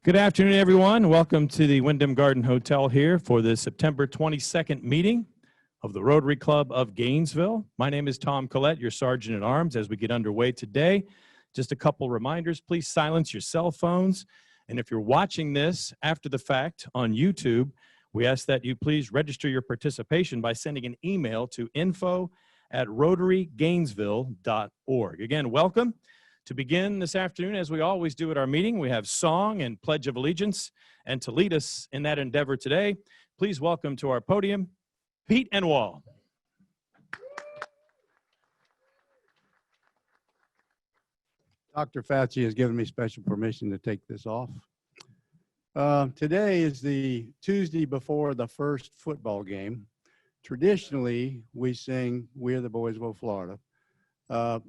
Good afternoon, everyone. Welcome to the Wyndham Garden Hotel here for the September 22nd meeting of the Rotary Club of Gainesville. My name is Tom Collette, your Sergeant at Arms. As we get underway today, just a couple reminders. Please silence your cell phones. And if you're watching this after the fact on YouTube, we ask that you please register your participation by sending an email to info@rotarygainesville.org. Again, welcome. To begin this afternoon, as we always do at our meeting, we have song and Pledge of Allegiance. And to lead us in that endeavor today, please welcome to our podium, Pete and Wall. Dr. Fauci has given me special permission to take this off. Today is the Tuesday before the first football game. Traditionally, we sing "We Are the Boys of Old Florida."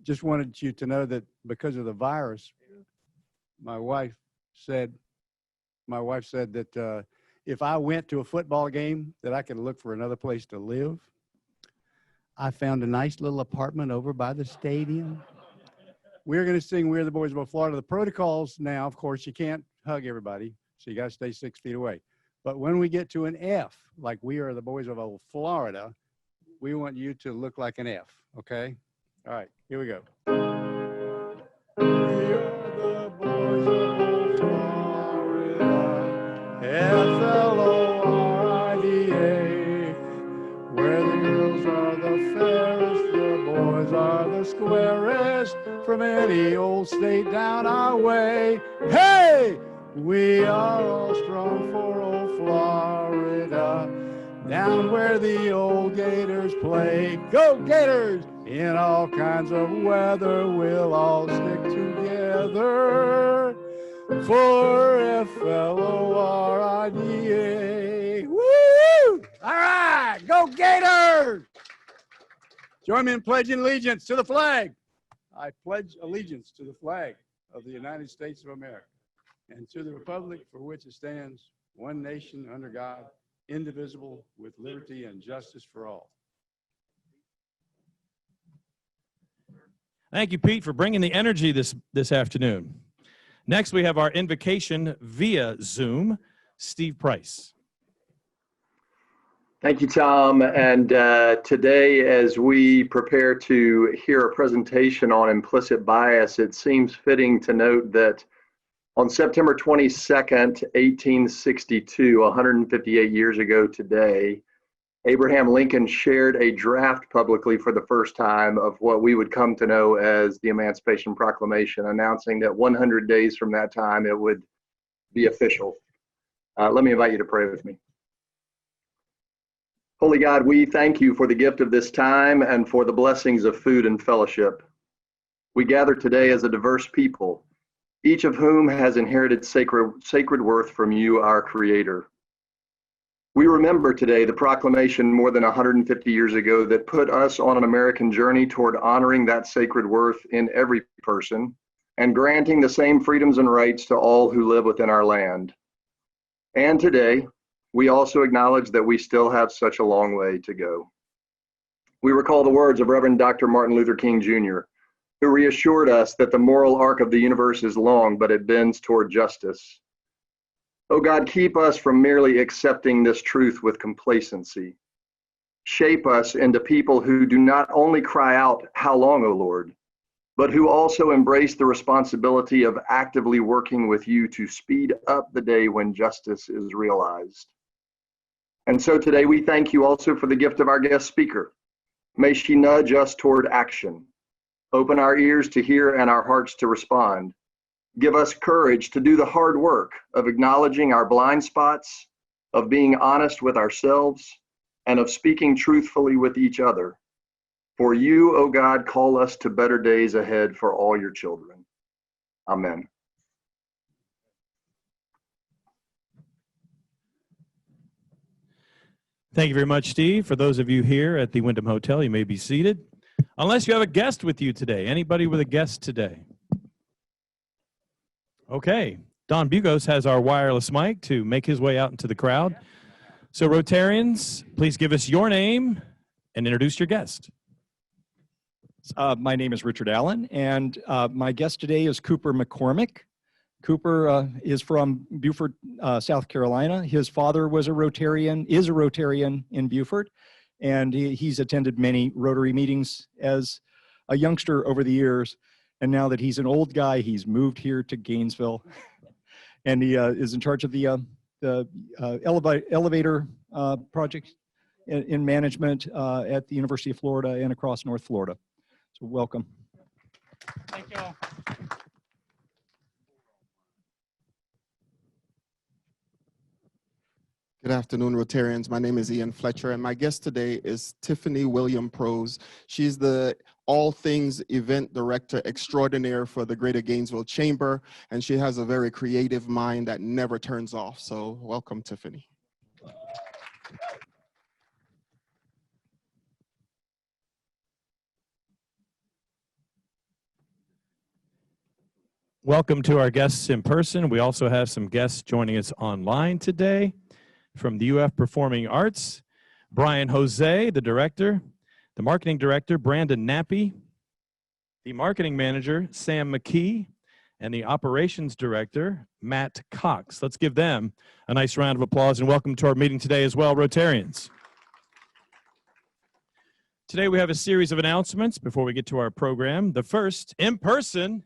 Just wanted you to know that because of the virus, my wife said that if I went to a football game, that I could look for another place to live. I found a nice little apartment over by the stadium. We're going to sing "We're the Boys of Old Florida." The protocols now, of course, you can't hug everybody, so you got to stay 6 feet away. But when we get to an F, like "We Are the Boys of Old Florida," we want you to look like an F, okay? All right, here we go. We are the boys of old Florida, F-L-O-R-I-D-A, where the girls are the fairest, the boys are the squarest, from any old state down our way. Hey! We are all strong for old Florida, down where the old Gators play. Go Gators! In all kinds of weather, we'll all stick together for F-L-O-R-I-D-A. Woo! All right, go Gators! Join me in pledging allegiance to the flag. I pledge allegiance to the flag of the United States of America and to the republic for which it stands, one nation under God, indivisible, with liberty and justice for all. Thank you, Pete, for bringing the energy this afternoon. Next, we have our invocation via Zoom, Steve Price. Thank you, Tom. And today, as we prepare to hear a presentation on implicit bias, it seems fitting to note that on September 22nd, 1862, 158 years ago today, Abraham Lincoln shared a draft publicly for the first time of what we would come to know as the Emancipation Proclamation, announcing that 100 days from that time it would be official. Let me invite you to pray with me. Holy God, we thank you for the gift of this time and for the blessings of food and fellowship. We gather today as a diverse people, each of whom has inherited sacred worth from you, our Creator. We remember today the proclamation more than 150 years ago that put us on an American journey toward honoring that sacred worth in every person and granting the same freedoms and rights to all who live within our land. And today, we also acknowledge that we still have such a long way to go. We recall the words of Reverend Dr. Martin Luther King Jr., who reassured us that the moral arc of the universe is long, but it bends toward justice. Oh God, keep us from merely accepting this truth with complacency. Shape us into people who do not only cry out, "How long, O Lord?" but who also embrace the responsibility of actively working with you to speed up the day when justice is realized. And so today we thank you also for the gift of our guest speaker. May she nudge us toward action, open our ears to hear and our hearts to respond. Give us courage to do the hard work of acknowledging our blind spots, of being honest with ourselves, and of speaking truthfully with each other. For you, O God, call us to better days ahead for all your children. Amen. Thank you very much, Steve. For those of you here at the Wyndham Hotel, you may be seated. Unless you have a guest with you today. Anybody with a guest today? Okay. Don Bugos has our wireless mic to make his way out into the crowd. So Rotarians, please give us your name and introduce your guest. My name is Richard Allen, and my guest today is Cooper McCormick. Cooper is from Beaufort, South Carolina. His father was a Rotarian, is a Rotarian in Beaufort, and he's attended many Rotary meetings as a youngster over the years. And now that he's an old guy, he's moved here to Gainesville, and he is in charge of the elevator project in management at the University of Florida and across North Florida. So welcome. Thank you all. Good afternoon, Rotarians. My name is Ian Fletcher, and my guest today is Tiffany William Prose. She's the All Things Event Director Extraordinaire for the Greater Gainesville Chamber, and she has a very creative mind that never turns off. So welcome, Tiffany. Welcome to our guests in person. We also have some guests joining us online today. From the UF Performing Arts, Brian Jose, the director, the marketing director, Brandon Nappy, the marketing manager, Sam McKee, and the operations director, Matt Cox. Let's give them a nice round of applause and welcome to our meeting today as well, Rotarians. Today we have a series of announcements before we get to our program. The first, in person,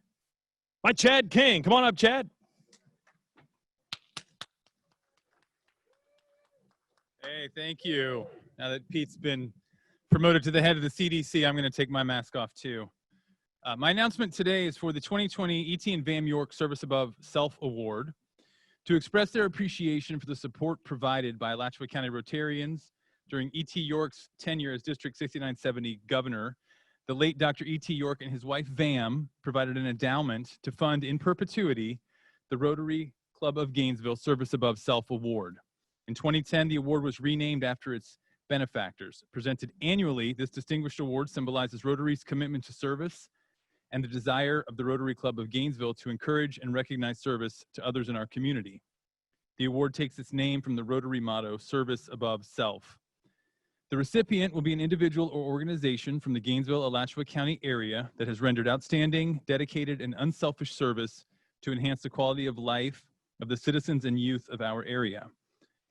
by Chad King. Come on up, Chad. Hey, thank you. Now that Pete's been promoted to the head of the CDC, I'm going to take my mask off too. My announcement today is for the 2020 E.T. and VAM York Service Above Self Award to express their appreciation for the support provided by Alachua County Rotarians during E.T. York's tenure as District 6970 governor. The late Dr. E.T. York and his wife VAM provided an endowment to fund in perpetuity the Rotary Club of Gainesville Service Above Self Award. In 2010, the award was renamed after its benefactors. Presented annually, this distinguished award symbolizes Rotary's commitment to service and the desire of the Rotary Club of Gainesville to encourage and recognize service to others in our community. The award takes its name from the Rotary motto, service above self. The recipient will be an individual or organization from the Gainesville-Alachua County area that has rendered outstanding, dedicated, and unselfish service to enhance the quality of life of the citizens and youth of our area.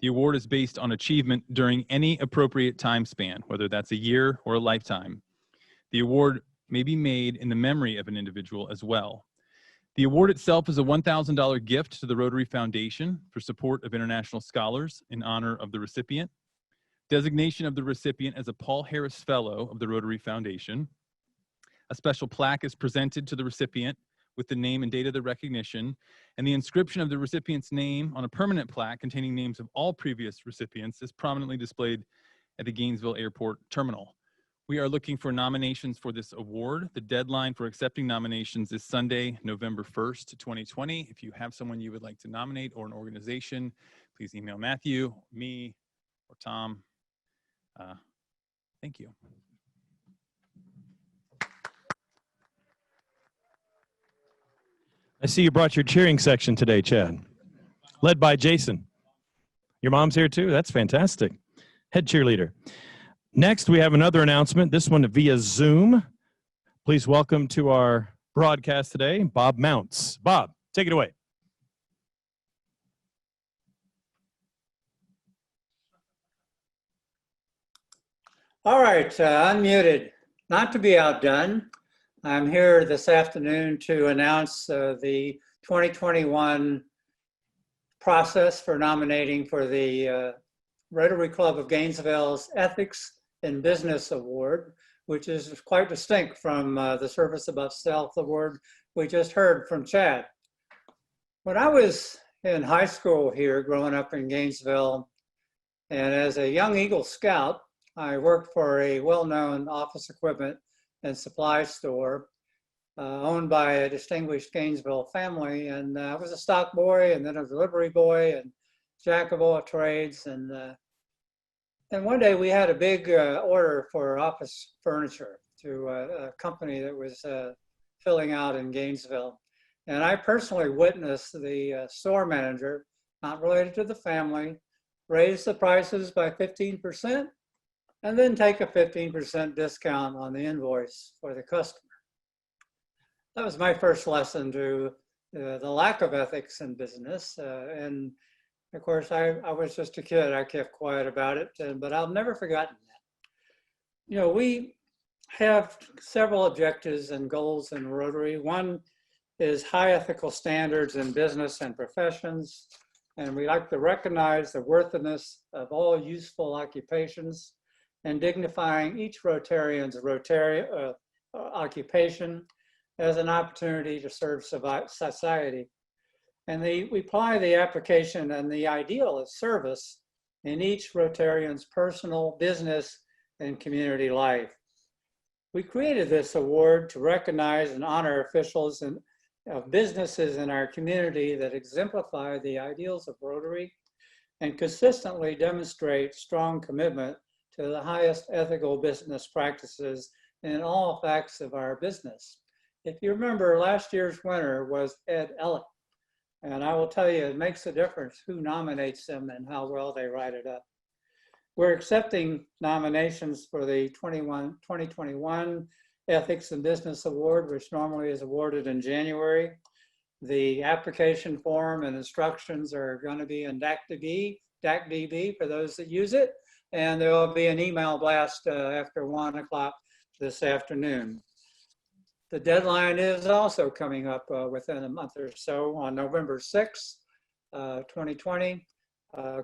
The award is based on achievement during any appropriate time span, whether that's a year or a lifetime. The award may be made in the memory of an individual as well. The award itself is a $1,000 gift to the Rotary Foundation for support of international scholars in honor of the recipient. Designation of the recipient as a Paul Harris Fellow of the Rotary Foundation. A special plaque is presented to the recipient with the name and date of the recognition, and the inscription of the recipient's name on a permanent plaque containing names of all previous recipients is prominently displayed at the Gainesville Airport Terminal. We are looking for nominations for this award. The deadline for accepting nominations is Sunday, November 1st, 2020. If you have someone you would like to nominate or an organization, please email Matthew, me, or Tom. Thank you. I see you brought your cheering section today, Chad, led by Jason. Your mom's here too? That's fantastic. Head cheerleader. Next, we have another announcement, this one via Zoom. Please welcome to our broadcast today, Bob Mounts. Bob, take it away. All right, unmuted. Not to be outdone, I'm here this afternoon to announce the 2021 process for nominating for the Rotary Club of Gainesville's Ethics in Business Award, which is quite distinct from the Service Above Self Award we just heard from Chad. When I was in high school here, growing up in Gainesville, and as a young Eagle Scout, I worked for a well-known office equipment and supply store owned by a distinguished Gainesville family. And I was a stock boy and then a delivery boy and jack of all trades. And one day we had a big order for office furniture to a company that was filling out in Gainesville. And I personally witnessed the store manager, not related to the family, raise the prices by 15% and then take a 15% discount on the invoice for the customer. That was my first lesson to the lack of ethics in business. And of course, I was just a kid. I kept quiet about it, but I've never forgotten that. You know, we have several objectives and goals in Rotary. One is high ethical standards in business and professions. And we like to recognize the worthiness of all useful occupations and dignifying each Rotarian's occupation as an opportunity to serve society. And we apply the application and the ideal of service in each Rotarian's personal, business, and community life. We created this award to recognize and honor officials and businesses in our community that exemplify the ideals of Rotary and consistently demonstrate strong commitment to the highest ethical business practices in all facets of our business. If you remember, last year's winner was Ed Elliott. And I will tell you, it makes a difference who nominates them and how well they write it up. We're accepting nominations for the 2021 Ethics in Business Award, which normally is awarded in January. The application form and instructions are going to be in DACDB for those that use it. And there will be an email blast after 1 o'clock this afternoon. The deadline is also coming up within a month or so on November 6th, 2020.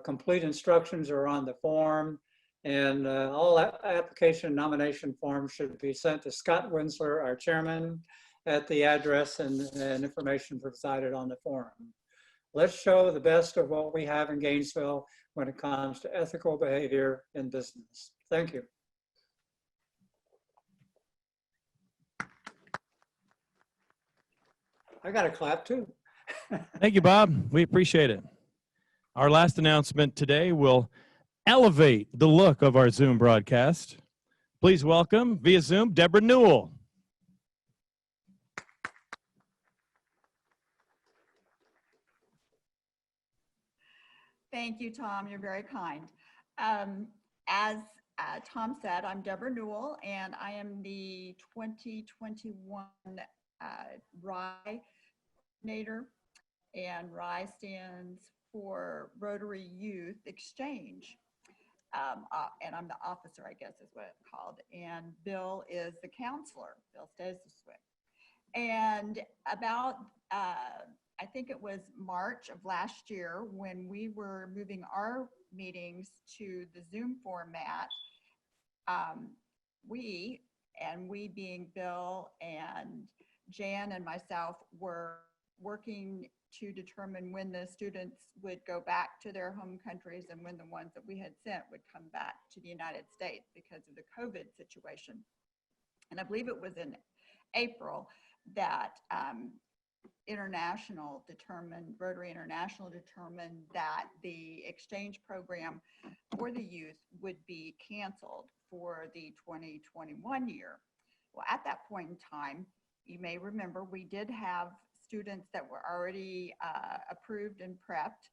Complete instructions are on the form, and all application nomination forms should be sent to Scott Winsler, our chairman, at the address and information provided on the form. Let's show the best of what we have in Gainesville when it comes to ethical behavior in business. Thank you. I got a clap too. Thank you, Bob. We appreciate it. Our last announcement today will elevate the look of our Zoom broadcast. Please welcome, via Zoom, Deborah Newell. Thank you, Tom. You're very kind. As Tom said, I'm Deborah Newell, and I am the 2021 RYE coordinator, and RYE stands for Rotary Youth Exchange. And I'm the officer, I guess is what it's called. And Bill is the counselor, Bill Stasiswick. And about, I think it was March of last year when we were moving our meetings to the Zoom format, we being Bill and Jan and myself were working to determine when the students would go back to their home countries and when the ones that we had sent would come back to the United States because of the COVID situation. And I believe it was in April that Rotary International determined that the exchange program for the youth would be canceled for the 2021 year. Well, at that point in time, you may remember we did have students that were already approved and prepped,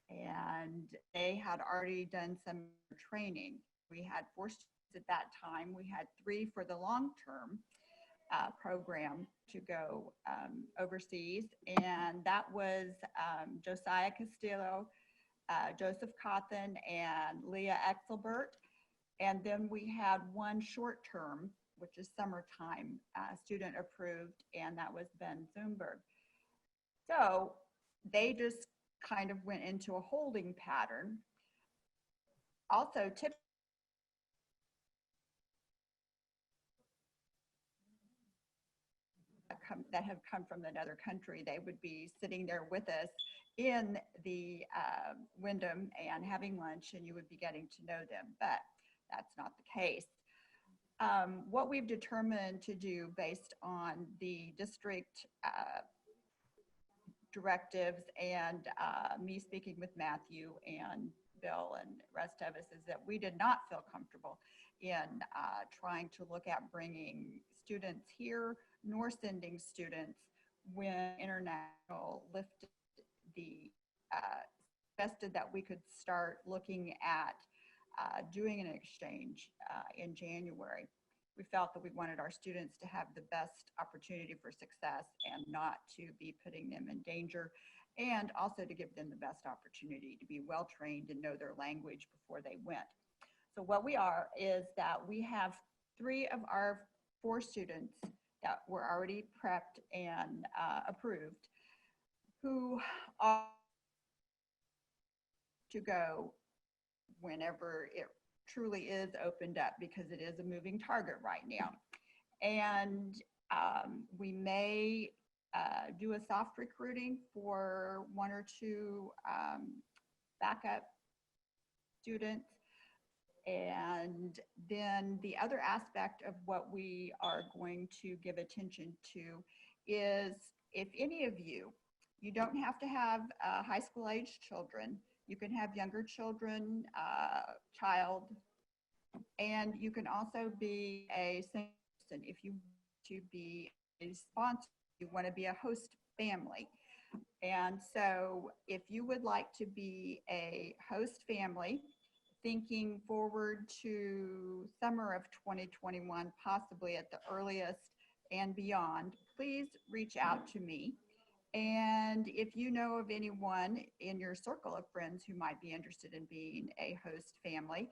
and they had already done some training. We had 4 students at that time. We had 3 for the long-term program to go overseas, and that was Josiah Castillo, Joseph Cawthon, and Leah Exelbert. And then we had 1 short-term, which is summertime, student approved, and that was Ben Zumberg. So they just kind of went into a holding pattern. Also, that have come from another country, they would be sitting there with us in the Wyndham and having lunch, and you would be getting to know them, but that's not the case. What we've determined to do based on the district directives and me speaking with Matthew and Bill and the rest of us is that we did not feel comfortable in trying to look at bringing students here nor sending students when International lifted the suggested that we could start looking at doing an exchange in January. We felt that we wanted our students to have the best opportunity for success and not to be putting them in danger, and also to give them the best opportunity to be well trained and know their language before they went. So what we are is that we have 3 of our 4 students that were already prepped and approved who are to go whenever it truly is opened up, because it is a moving target right now. And we may do a soft recruiting for 1 or 2 backup students. And then the other aspect of what we are going to give attention to is, if any of you don't have to have high school age children. You can have younger children, child, and you can also be a single person if you want to be a sponsor, you want to be a host family. And so if you would like to be a host family, thinking forward to summer of 2021, possibly at the earliest and beyond, please reach out to me. And if you know of anyone in your circle of friends who might be interested in being a host family,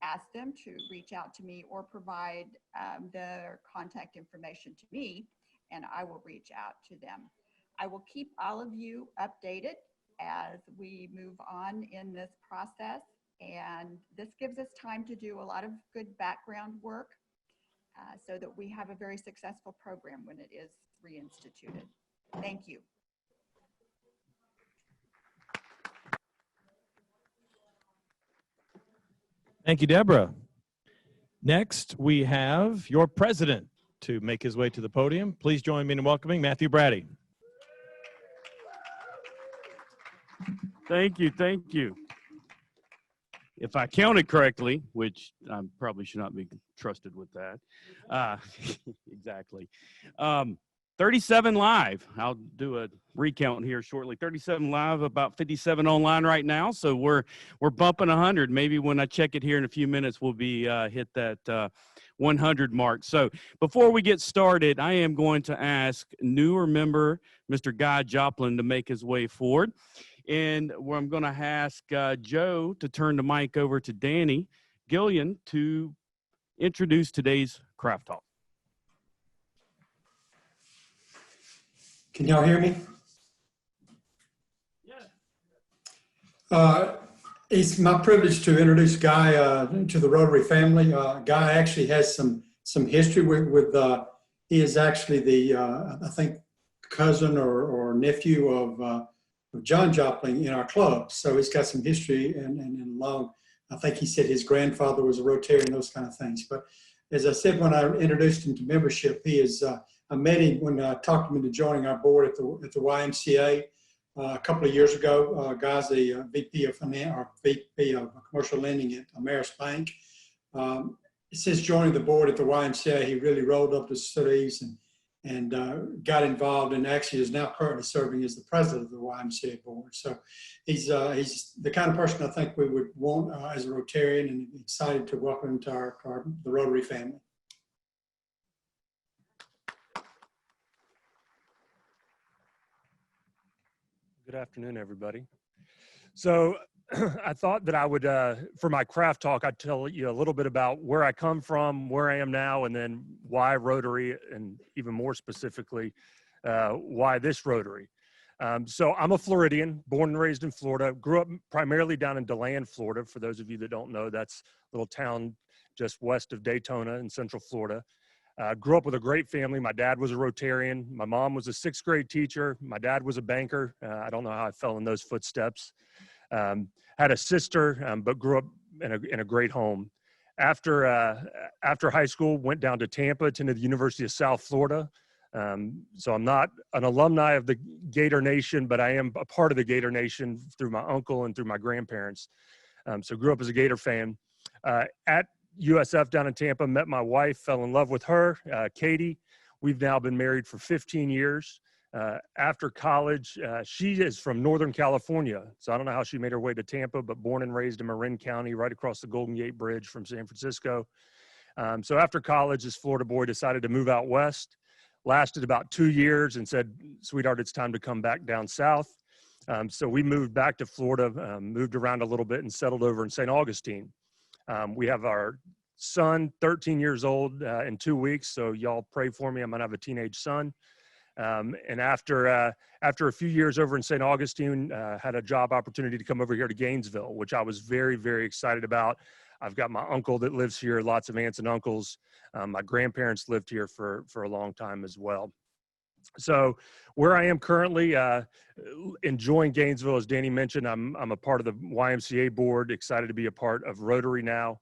ask them to reach out to me or provide their contact information to me, and I will reach out to them. I will keep all of you updated as we move on in this process, and this gives us time to do a lot of good background work so that we have a very successful program when it is reinstituted. Thank you. Thank you, Deborah. Next, we have your president to make his way to the podium. Please join me in welcoming Matthew Brady. Thank you, thank you. If I counted correctly, which I probably should not be trusted with that, exactly. 37 live. I'll do a recount here shortly. 37 live, about 57 online right now. So we're bumping 100. Maybe when I check it here in a few minutes, we'll be hit that 100 mark. So before we get started, I am going to ask newer member, Mr. Guy Joplin, to make his way forward. And where I'm going to ask Joe to turn the mic over to Danny Gillian to introduce today's craft talk. Can y'all hear me? Yeah. It's my privilege to introduce Guy to the Rotary family. Guy actually has some history with he is actually the, I think, cousin or nephew of John Joplin in our club. So he's got some history and long, I think he said his grandfather was a Rotarian, those kind of things. But as I said, when I introduced him to membership, he is, I met him when I talked him into joining our board at the YMCA a couple of years ago. Guy's the VP of Finance or VP of Commercial Lending at Ameris Bank. Since joining the board at the YMCA, he really rolled up his sleeves and got involved, and actually is now currently serving as the president of the YMCA board. So he's the kind of person I think we would want as a Rotarian, and excited to welcome him to the Rotary family. Good afternoon, everybody. So I thought that I would, for my craft talk, I'd tell you a little bit about where I come from, where I am now, and then why Rotary, and even more specifically, why this Rotary. So I'm a Floridian, born and raised in Florida, grew up primarily down in DeLand, Florida. For those of you that don't know, that's a little town just west of Daytona in Central Florida. Grew up with a great family. My dad was a Rotarian. My mom was a 6th grade teacher. My dad was a banker. I don't know how I fell in those footsteps. Had a sister, but grew up in a great home. After high school, went down to Tampa, attended the University of South Florida. So I'm not an alumni of the Gator Nation, but I am a part of the Gator Nation through my uncle and through my grandparents. So grew up as a Gator fan. At USF down in Tampa, met my wife, fell in love with her, Katie. We've now been married for 15 years. After college, she is from Northern California. So I don't know how she made her way to Tampa, but born and raised in Marin County, right across the Golden Gate Bridge from San Francisco. So after college, this Florida boy decided to move out west, lasted about 2 years and said, sweetheart, it's time to come back down south. So we moved back to Florida, moved around a little bit and settled over in St. Augustine. We have our son, 13 years old in 2 weeks. So y'all pray for me. I'm gonna have a teenage son. And after a few years over in St. Augustine, had a job opportunity to come over here to Gainesville, which I was very, very excited about. I've got my uncle that lives here, lots of aunts and uncles. My grandparents lived here for a long time as well. So where I am currently, enjoying Gainesville, as Danny mentioned, I'm a part of the YMCA board, excited to be a part of Rotary now.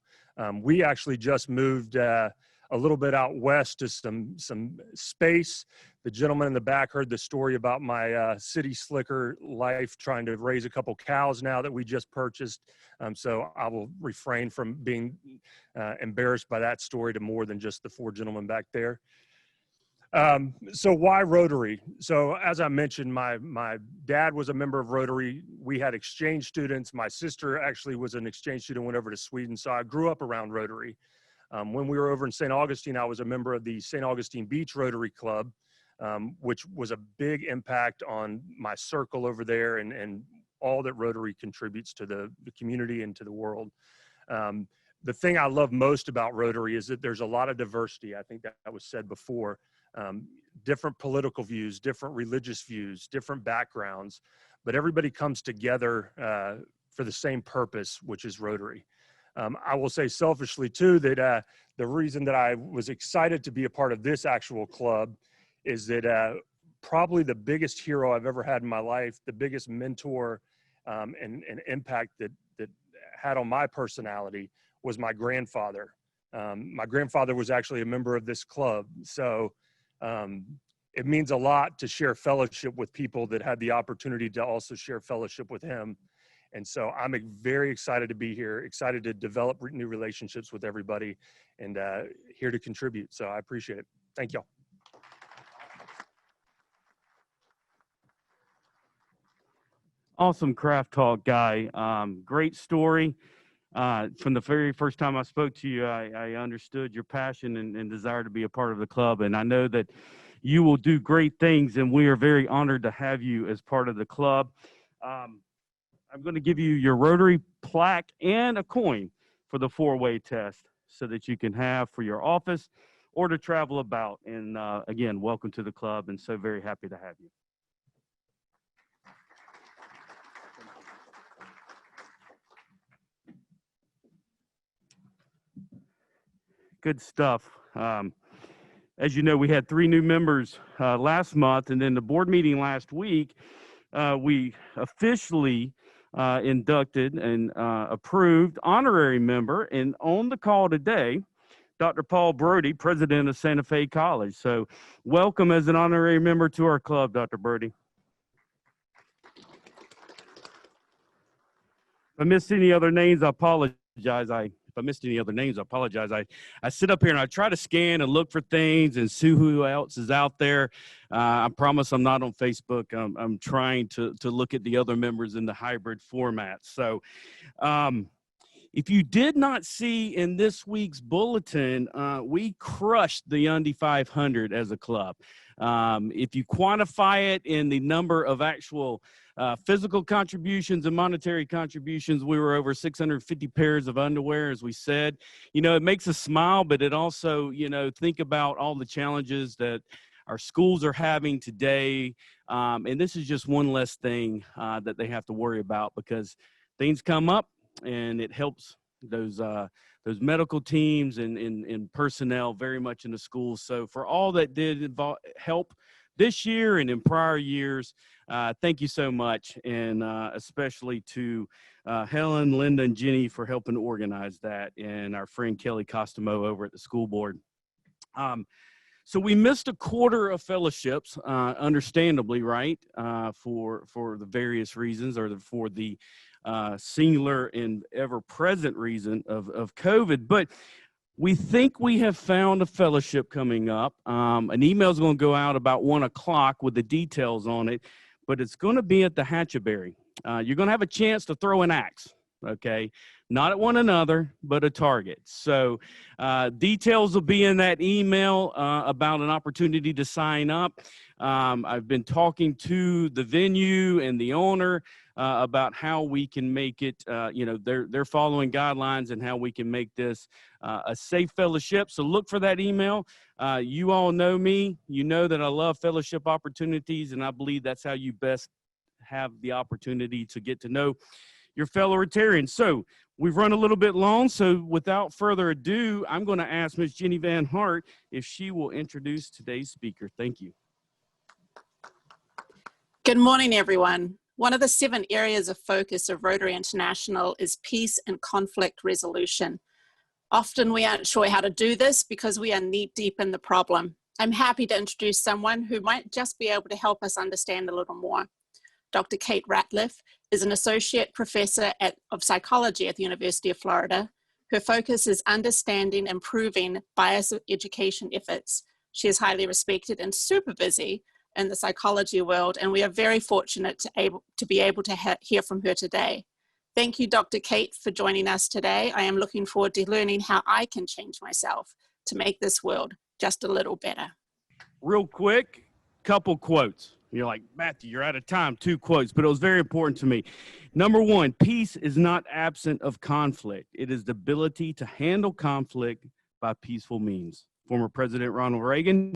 We actually just moved a little bit out west to some space. The gentleman in the back heard the story about my city slicker life, trying to raise a couple cows now that we just purchased. So I will refrain from being embarrassed by that story to more than just the 4 gentlemen back there. So why Rotary? So as I mentioned, my dad was a member of Rotary. We had exchange students. My sister actually was an exchange student, went over to Sweden. So I grew up around Rotary. When we were over in St. Augustine, I was a member of the St. Augustine Beach Rotary Club, which was a big impact on my circle over there and all that Rotary contributes to the community and to the world. The thing I love most about Rotary is that there's a lot of diversity. I think that was said before. Different political views, different religious views, different backgrounds, but everybody comes together for the same purpose, which is Rotary. I will say selfishly too that the reason that I was excited to be a part of this actual club is that probably the biggest hero I've ever had in my life, the biggest mentor and impact that had on my personality was my grandfather. My grandfather was actually a member of this club. So it means a lot to share fellowship with people that had the opportunity to also share fellowship with him. And so I'm very excited to be here, excited to develop new relationships with everybody, and here to contribute. So I appreciate it. Thank y'all. Awesome craft talk, Guy. Great story. From the very first time I spoke to you, I understood your passion and desire to be a part of the club. And I know that you will do great things, and we are very honored to have you as part of the club. I'm going to give you your Rotary plaque and a coin for the 4-way test so that you can have for your office or to travel about. And again, welcome to the club, and so very happy to have you. Good stuff. As you know, we had 3 new members last month, and then the board meeting last week, we officially inducted and approved honorary member, and on the call today, Dr. Paul Brody, president of Santa Fe College. So welcome as an honorary member to our club, Dr. Brody. If I missed any other names, I apologize. If I missed any other names, I apologize. I sit up here and I try to scan and look for things and see who else is out there. I promise I'm not on Facebook. I'm trying to look at the other members in the hybrid format. So if you did not see in this week's bulletin, we crushed the Undy 500 as a club. If you quantify it in the number of actual physical contributions and monetary contributions, we were over 650 pairs of underwear, as we said. You know, it makes us smile, but it also, you know, think about all the challenges that our schools are having today. And this is just one less thing that they have to worry about, because things come up and it helps those medical teams and personnel very much in the schools. So for all that did help this year and in prior years, thank you so much, and especially to Helen, Linda, and Jenny for helping organize that, and our friend Kelly Costomo over at the school board. So we missed a quarter of fellowships, understandably, right, for the various reasons, or for the singular and ever-present reason of COVID. But we think we have found a fellowship coming up. An email is going to go out about 1 o'clock with the details on it, but it's going to be at the Hatchaberry. You're going to have a chance to throw an axe, okay? not at one another, but a target. So details will be in that email about an opportunity to sign up. I've been talking to the venue and the owner about how we can make it, they're following guidelines and how we can make this a safe fellowship. So look for that email. You all know me. You know that I love fellowship opportunities, and I believe that's how you best have the opportunity to get to know your fellow Rotarians. So we've run a little bit long, so without further ado, I'm going to ask Ms. Jenny Van Hart if she will introduce today's speaker. Thank you. Good morning, everyone. One of the 7 areas of focus of Rotary International is peace and conflict resolution. Often we aren't sure how to do this because we are knee deep in the problem. I'm happy to introduce someone who might just be able to help us understand a little more. Dr. Kaite Ratliff is an associate professor of psychology at the University of Florida. Her focus is understanding and improving bias education efforts. She is highly respected and super busy in the psychology world, and we are very fortunate to be able to hear from her today. Thank you, Dr. Kaite, for joining us today. I am looking forward to learning how I can change myself to make this world just a little better. Real quick, couple quotes. You're like, Matthew, you're out of time, 2 quotes, but it was very important to me. Number 1, peace is not absent of conflict. It is the ability to handle conflict by peaceful means. Former President Ronald Reagan.